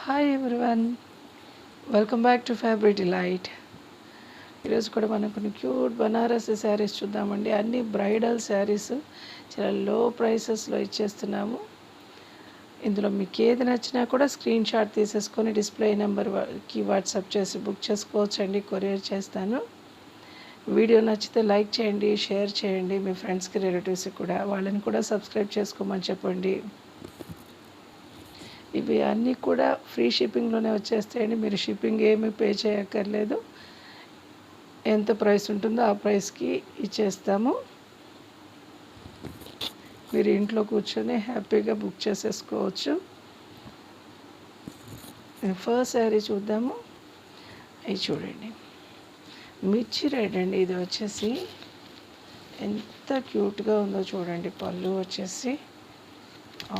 Hi everyone, welcome back to fabric delight. ఈరోజు కూడా మనం కొన్ని క్యూట్ బనారసి శారీస్ చూద్దామండి. అన్ని బ్రైడల్ శారీస్ చాలా లో ప్రైసెస్లో ఇచ్చేస్తున్నాము. ఇందులో మీకు ఏది నచ్చినా కూడా స్క్రీన్ షాట్ తీసేసుకొని డిస్ప్లే నెంబర్కి వాట్సాప్ చేసి బుక్ చేసుకోవచ్చండి. కొరియర్ చేస్తాను. వీడియో నచ్చితే లైక్ చేయండి, షేర్ చేయండి. మీ ఫ్రెండ్స్కి, రిలేటివ్స్కి కూడా వాళ్ళని కూడా సబ్స్క్రైబ్ చేసుకోమని చెప్పండి. ఇవి అన్నీ కూడా ఫ్రీ షిప్పింగ్లోనే వచ్చేస్తాయండి. మీరు షిప్పింగ్ ఏమీ పే చేయక్కర్లేదు. ఎంత ప్రైస్ ఉంటుందో ఆ ప్రైస్కి ఇచ్చేస్తాము. మీరు ఇంట్లో కూర్చొని హ్యాపీగా బుక్ చేసేసుకోవచ్చు. ఫస్ట్ శారీ చూద్దాము. ఇది చూడండి, మిర్చి రెడ్ అండి. ఇది వచ్చేసి ఎంత క్యూట్గా ఉందో చూడండి. పళ్ళు వచ్చేసి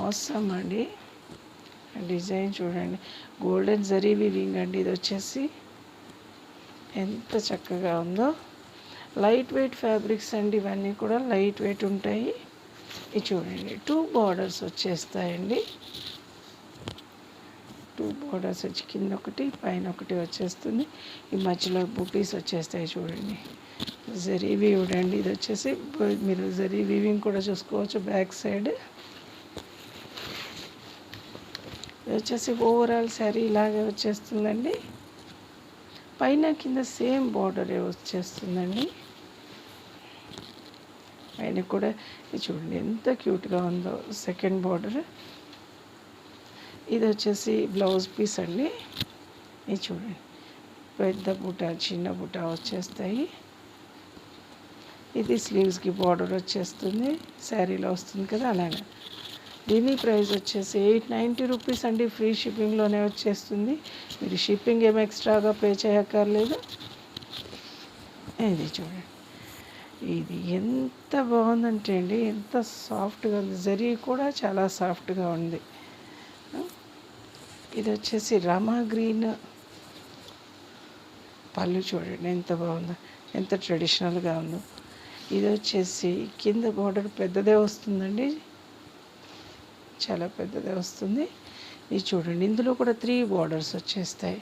ఆసమ్ అండి. డిజైన్ చూడండి, గోల్డెన్ జరీ వీవింగ్ అండి. ఇది వచ్చేసి ఎంత చక్కగా ఉందో. లైట్ వెయిట్ ఫ్యాబ్రిక్స్ అండి. ఇవన్నీ కూడా లైట్ వెయిట్ ఉంటాయి. ఇది చూడండి, 2 బార్డర్స్ వచ్చేస్తాయండి. 2 బార్డర్స్ వచ్చి కింద ఒకటి పైన ఒకటి వచ్చేస్తుంది. ఈ మధ్యలో బూటీస్ వచ్చేస్తాయి చూడండి. జరీ వీవ్డ్ అండి. ఇది వచ్చేసి మీరు జరీ వీవింగ్ కూడా చూసుకోవచ్చు బ్యాక్ సైడ్. వచ్చేసి ఓవరాల్ శారీ ఇలాగే వచ్చేస్తుందండి. పైన కింద సేమ్ బార్డరే వచ్చేస్తుందండి. పైన కూడా ఇది చూడండి ఎంత క్యూట్గా ఉందో. Second border. ఇది వచ్చేసి బ్లౌజ్ పీస్ అండి. ఇది చూడండి, పెద్ద బుట్ట చిన్న బుట్ట వచ్చేస్తాయి. ఇది స్లీవ్స్కి బార్డర్ వచ్చేస్తుంది. శారీలో వస్తుంది కదా అలాగే. దీని ప్రైస్ వచ్చేసి 890 రూపీస్ అండి. ఫ్రీ షిప్పింగ్లోనే వచ్చేస్తుంది. మీరు షిప్పింగ్ ఏమి ఎక్స్ట్రాగా పే చేయక్కర్లేదు. ఇది చూడండి, ఇది ఎంత బాగుందంటే అండి, ఎంత సాఫ్ట్గా ఉంది. జరీ కూడా చాలా సాఫ్ట్గా ఉంది. ఇది వచ్చేసి రామా గ్రీన్. పళ్ళు చూడండి ఎంత బాగుందో, ఎంత ట్రెడిషనల్గా ఉందో. ఇది వచ్చేసి కింద బార్డర్ పెద్దదే వస్తుందండి, చాలా పెద్దదే వస్తుంది. ఇది చూడండి, ఇందులో కూడా 3 బార్డర్స్ వచ్చేస్తాయి.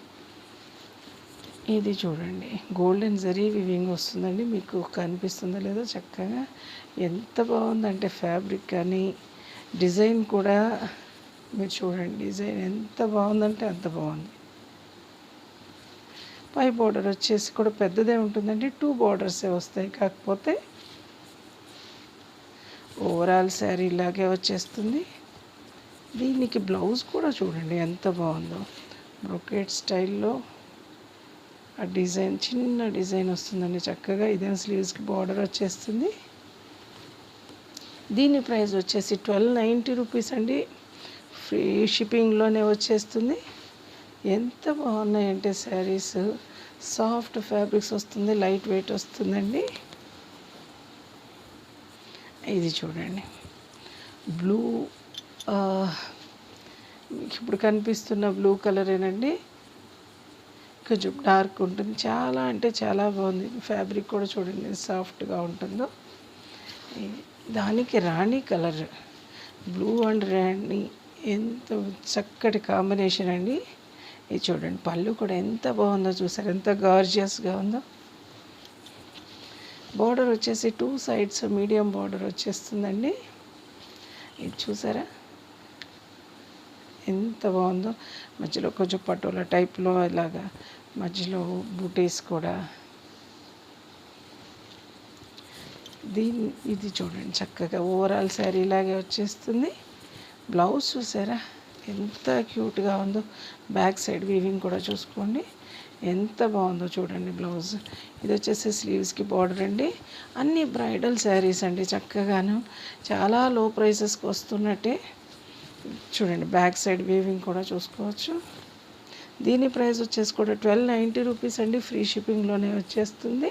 ఇది చూడండి, గోల్డెన్ జరీ వివింగ్ వస్తుందండి. మీకు కనిపిస్తుందో లేదో చక్కగా. ఎంత బాగుందంటే ఫ్యాబ్రిక్ కానీ డిజైన్ కూడా మీరు చూడండి. డిజైన్ ఎంత బాగుందంటే అంత బాగుంది. పై బార్డర్ వచ్చేసి కూడా పెద్దదే ఉంటుందండి. 2 బార్డర్సే వస్తాయి. కాకపోతే ఓవరాల్ శారీ ఇలాగే వచ్చేస్తుంది. దీనికి బ్లౌజ్ కూడా చూడండి ఎంత బాగుందో. బ్రొకేట్ స్టైల్లో ఆ డిజైన్, చిన్న డిజైన్ వస్తుందండి చక్కగా. ఇదే స్లీవ్స్కి బార్డర్ వచ్చేస్తుంది. దీని ప్రైస్ వచ్చేసి 1290 రూపీస్ అండి. ఫ్రీ షిప్పింగ్లోనే వచ్చేస్తుంది. ఎంత బాగున్నాయంటే శారీస్. సాఫ్ట్ ఫ్యాబ్రిక్స్ వస్తుంది, లైట్ వెయిట్ వస్తుందండి. ఇది చూడండి, బ్లూ, ఇప్పుడు కనిపిస్తున్న బ్లూ కలరేనండి. కొంచెం డార్క్ ఉంటుంది. చాలా అంటే చాలా బాగుంది. ఫ్యాబ్రిక్ కూడా చూడండి సాఫ్ట్గా ఉంటుందో. దానికి రాణి కలర్, బ్లూ అండ్ రాణి, ఎంత చక్కటి కాంబినేషన్ అండి. ఇది చూడండి, పళ్ళు కూడా ఎంత బాగుందో చూసారు, ఎంత గార్జియస్గా ఉందో. బార్డర్ వచ్చేసి 2 సైడ్స్ మీడియం బార్డర్ వచ్చేస్తుందండి. ఇది చూసారా ఎంత బాగుందో. మధ్యలో కొంచెం పటోలా టైప్లో ఇలాగా మధ్యలో బూటీస్ కూడా. ఇది చూడండి చక్కగా ఓవరాల్ శారీ ఇలాగే వచ్చేస్తుంది. బ్లౌజ్ చూసారా ఎంత క్యూట్గా ఉందో. బ్యాక్ సైడ్ వీవింగ్ కూడా చూసుకోండి ఎంత బాగుందో చూడండి బ్లౌజ్. ఇది వచ్చేసి స్లీవ్స్కి బార్డర్ అండి. అన్ని బ్రైడల్ శారీస్ అండి చక్కగాను. చాలా లో ప్రైసెస్కి వస్తున్నట్టే. చూడండి బ్యాక్ సైడ్ వీవింగ్ కూడా చూసుకోవచ్చు. దీని ప్రైస్ వచ్చేసి కూడా 1290 రూపీస్ అండి. ఫ్రీ షిప్పింగ్లోనే వచ్చేస్తుంది.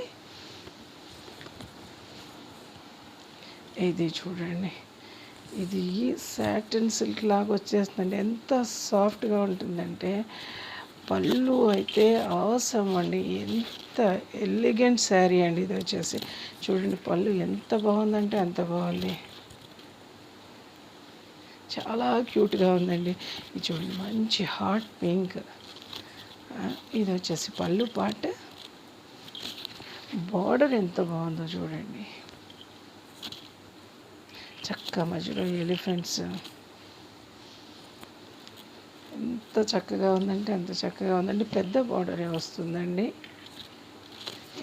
ఇది చూడండి, ఇది సాటిన్ సిల్క్ లాగా వచ్చేస్తుందండి. ఎంత సాఫ్ట్గా ఉంటుందంటే. పళ్ళు అయితే అవసరం అండి. ఎంత ఎలిగెంట్ శారీ అండి ఇది వచ్చేసి. చూడండి పళ్ళు ఎంత బాగుందంటే అంత బాగుంది. చాలా క్యూట్గా ఉందండి. ఇది చూడండి మంచి హాట్ పింక్. ఇది వచ్చేసి పళ్ళు పార్ట్. బార్డర్ ఎంత బాగుందో చూడండి, చక్క మధ్యలో ఎలిఫెంట్స్. ఎంత చక్కగా ఉందంటే అంత చక్కగా ఉందండి. పెద్ద బార్డరే వస్తుందండి.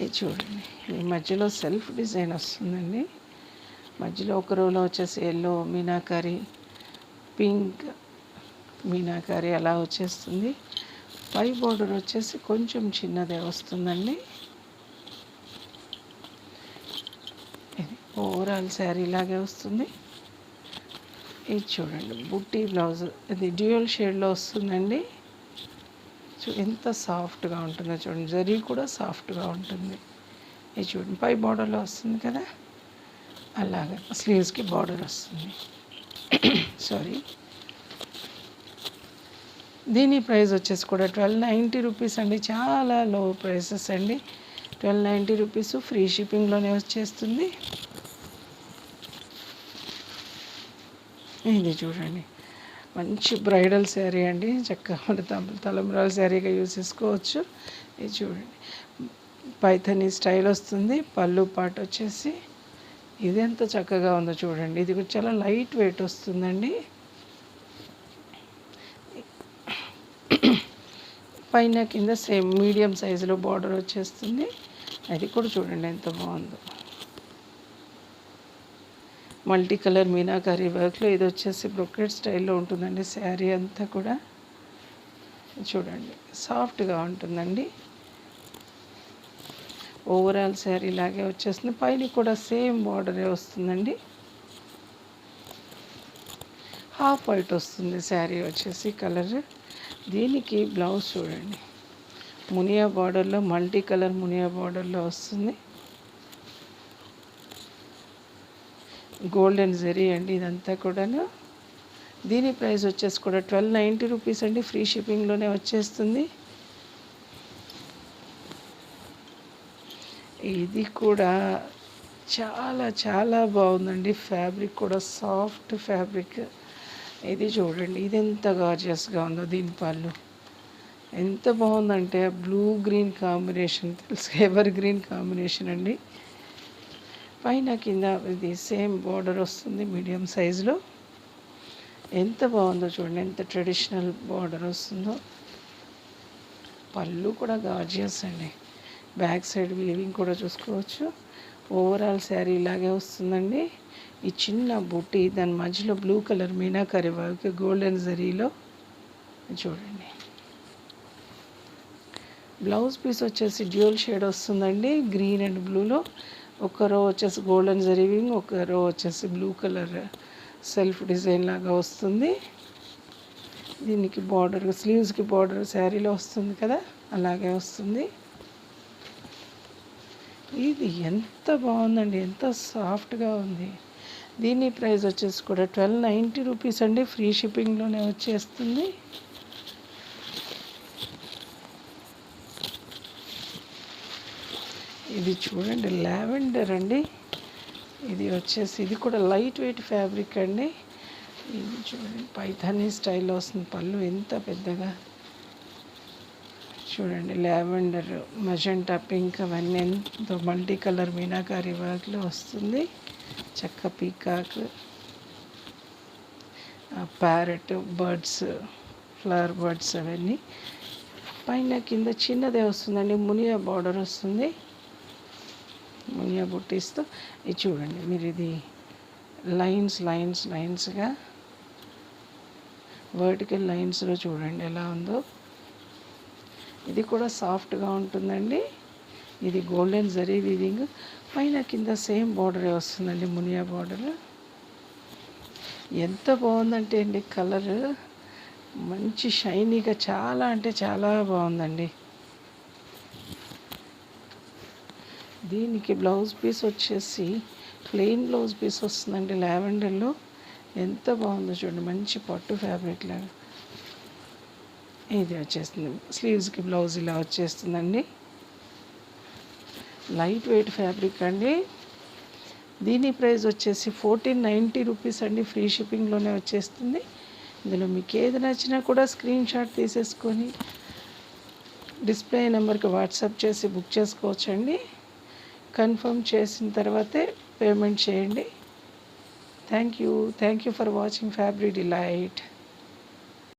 ఇది చూడండి, ఈ మధ్యలో సెల్ఫ్ డిజైన్ వస్తుందండి. మధ్యలో ఒక రోలో వచ్చేసి ఎల్లో మీనాకారి, పింక్ మీనాకారి అలా వచ్చేస్తుంది. పై బార్డర్ వచ్చేసి కొంచెం చిన్నదే వస్తుందండి. ఇది ఓవరాల్ శారీ లాగే వస్తుంది. ఇది చూడండి బుట్టి బ్లౌజ్, ఇది డ్యూయల్ షేడ్లో వస్తుందండి. ఎంత సాఫ్ట్గా ఉంటుందో చూడండి, జరీ కూడా సాఫ్ట్గా ఉంటుంది. ఇది చూడండి పై బార్డర్లో వస్తుంది కదా, అలాగే స్లీవ్స్కి బార్డర్ వస్తుంది. సారీ, దీని ప్రైస్ వచ్చేసి కూడా 1290 రూపీస్ అండి. చాలా లో ప్రైసెస్ అండి. 1290 రూపీస్ ఫ్రీ షిప్పింగ్లోనే వచ్చేస్తుంది. ఇది చూడండి మంచి బ్రైడల్ శారీ అండి, చక్కగా మన తలంబ్రాల శారీగా యూజ్ చేసుకోవచ్చు. ఇది చూడండి పైథనీ స్టైల్ వస్తుంది. పళ్ళు పాట వచ్చేసి ఇది ఎంత చక్కగా ఉందో చూడండి. ఇది చాలా లైట్ వెయిట్ వస్తుందండి. పైన కింద సేమ్ మీడియం సైజులో బార్డర్ వచ్చేస్తుంది. అది కూడా చూడండి ఎంత బాగుందో. మల్టీ కలర్ మీనాకారి వర్క్లో ఇది వచ్చేసి బ్రొకెట్ స్టైల్లో ఉంటుందండి. శారీ అంతా కూడా చూడండి సాఫ్ట్గా ఉంటుందండి. ఓవరాల్ శారీ లాగే వచ్చేస్తుంది. పైన కూడా సేమ్ బార్డరే వస్తుందండి. హాఫ్ వైట్ వస్తుంది శారీ వచ్చేసి కలర్. దీనికి బ్లౌజ్ చూడండి మునియా బార్డర్లో, మల్టీ కలర్ మునియా బార్డర్లో వస్తుంది. గోల్డెన్ జరీ అండి ఇదంతా కూడాను. దీని ప్రైస్ వచ్చేసి కూడా 1290 రూపీస్ అండి, ఫ్రీ షిప్పింగ్లోనే వచ్చేస్తుంది. ఇది కూడా చాలా చాలా బాగుందండి. ఫ్యాబ్రిక్ కూడా సాఫ్ట్ ఫ్యాబ్రిక్. ఇది చూడండి ఇది ఎంత గార్జియస్గా ఉందో. దీని పళ్ళు ఎంత బాగుందంటే బ్లూ గ్రీన్ కాంబినేషన్, తెలుసు ఎవర్ గ్రీన్ కాంబినేషన్ అండి. పైన కింద ఇది సేమ్ బార్డర్ వస్తుంది మీడియం సైజులో. ఎంత బాగుందో చూడండి, ఎంత ట్రెడిషనల్ బార్డర్ వస్తుందో. పళ్ళు కూడా గార్జియస్ అండి. బ్యాక్ సైడ్ వీవింగ్ కూడా చూసుకోవచ్చు. ఓవరాల్ శారీ ఇలాగే వస్తుందండి. ఈ చిన్న బుట్టి దాని మధ్యలో blue colour meenakari work golden జరీలో చూడండి. బ్లౌజ్ పీస్ వచ్చేసి డ్యూయల్ షేడ్ వస్తుందండి, గ్రీన్ అండ్ బ్లూలో. ఒక రో వచ్చేసి గోల్డెన్ జరీవింగ్, ఒక రో వచ్చేసి బ్లూ కలర్ సెల్ఫ్ డిజైన్ లాగా వస్తుంది. దీనికి బార్డర్ స్లీవ్స్కి బార్డర్ శారీలో వస్తుంది కదా, అలాగే వస్తుంది. ఇది ఎంత బాగుందండి, ఎంత సాఫ్ట్గా ఉంది. దీని ప్రైస్ వచ్చేసి కూడా 1290 రూపీస్ అండి, ఫ్రీ షిప్పింగ్లోనే వచ్చేస్తుంది. ఇది చూడండి లావెండర్ అండి. ఇది వచ్చేసి ఇది కూడా లైట్ వెయిట్ ఫ్యాబ్రిక్ అండి. ఇది చూడండి పైథానీ స్టైల్లో వస్తుంది. పళ్ళు ఎంత పెద్దగా చూడండి. లావెండర్, మజెంటా, పింక్ అవన్నీ ఎంతో మల్టీ కలర్ మీనాకారి వర్క్లో వస్తుంది. చక్క peacock, parrot, birds, flower birds అవన్నీ. పైన కింద చిన్నదే వస్తుందండి, మునియా బార్డర్ వస్తుంది. మునియా బుట్టీస్తో ఇది చూడండి మీరు. ఇది లైన్స్గా వర్టికల్ లైన్స్లో చూడండి ఎలా ఉందో. ఇది కూడా సాఫ్ట్గా ఉంటుందండి. ఇది గోల్డెన్ జరీ వీవింగ్. పైన కింద సేమ్ బార్డరే వస్తుందండి, మునియా బార్డర్. ఎంత బాగుందంటే అండి కలర్ మంచి షైనీగా, చాలా అంటే చాలా బాగుందండి. దీనికి బ్లౌజ్ పీస్ వచ్చేసి ప్లెయిన్ బ్లౌజ్ పీస్ వస్తుందండి లావెండర్లో. ఎంత బాగుందో చూడండి, మంచి పట్టు ఫ్యాబ్రిక్ లాగా. ఇది వచ్చేస్తుంది స్లీవ్స్కి బ్లౌజ్ ఇలా వచ్చేస్తుందండి. లైట్ వెయిట్ ఫ్యాబ్రిక్ అండి. దీని ప్రైస్ వచ్చేసి 1490 రూపీస్ అండి. ఫ్రీ షిప్పింగ్లోనే వచ్చేస్తుంది. ఇందులో మీకు ఏది నచ్చినా కూడా స్క్రీన్ షాట్ తీసేసుకొని డిస్ప్లే నెంబర్కి వాట్సాప్ చేసి బుక్ చేసుకోవచ్చండి. కన్ఫర్మ్ చేసిన తర్వాతే పేమెంట్ చేయండి. Thank you for watching fabric delight.